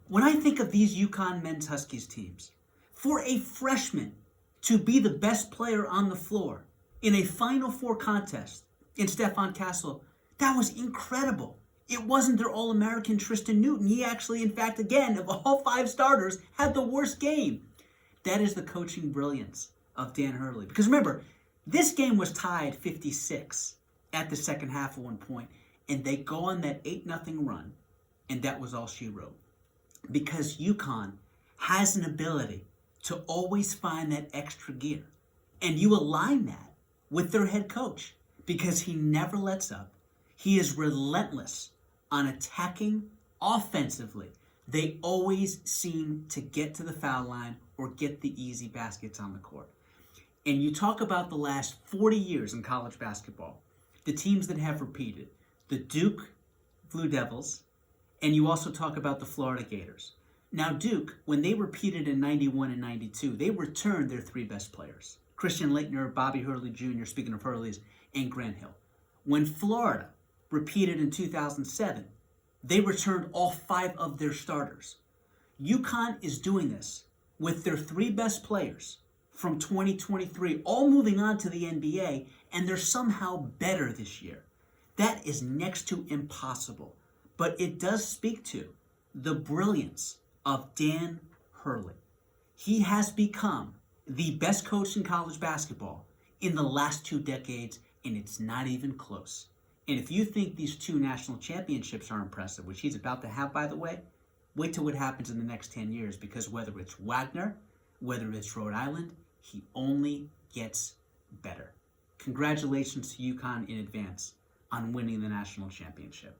When I think of these UConn men's Huskies teams, for a freshman to be the best player on the floor in a Final Four contest in Stephon Castle, that was incredible. It wasn't their All-American Tristan Newton. He actually, in fact, again, of all 5 starters, had the worst game. That is the coaching brilliance of Dan Hurley. Because remember, this game was tied 56 at the second half at one point, and they go on that 8-0 run, and that was all she wrote. Because UConn has an ability to always find that extra gear. And you align that with their head coach because he never lets up. He is relentless on attacking offensively. They always seem to get to the foul line or get the easy baskets on the court. And you talk about the last 40 years in college basketball, the teams that have repeated, the Duke Blue Devils, and you also talk about the Florida Gators. Now Duke, when they repeated in 91 and 92, they returned their 3 best players. Christian Laettner, Bobby Hurley Jr., speaking of Hurleys, and Grant Hill. When Florida repeated in 2007, they returned all 5 of their starters. UConn is doing this with their 3 best players from 2023, all moving on to the NBA, and they're somehow better this year. That is next to impossible. But it does speak to the brilliance of Dan Hurley. He has become the best coach in college basketball in the last 2 decades, and it's not even close. And if you think these 2 national championships are impressive, which he's about to have, by the way, wait till what happens in the next 10 years, because whether it's Wagner, whether it's Rhode Island, he only gets better. Congratulations to UConn in advance on winning the national championship.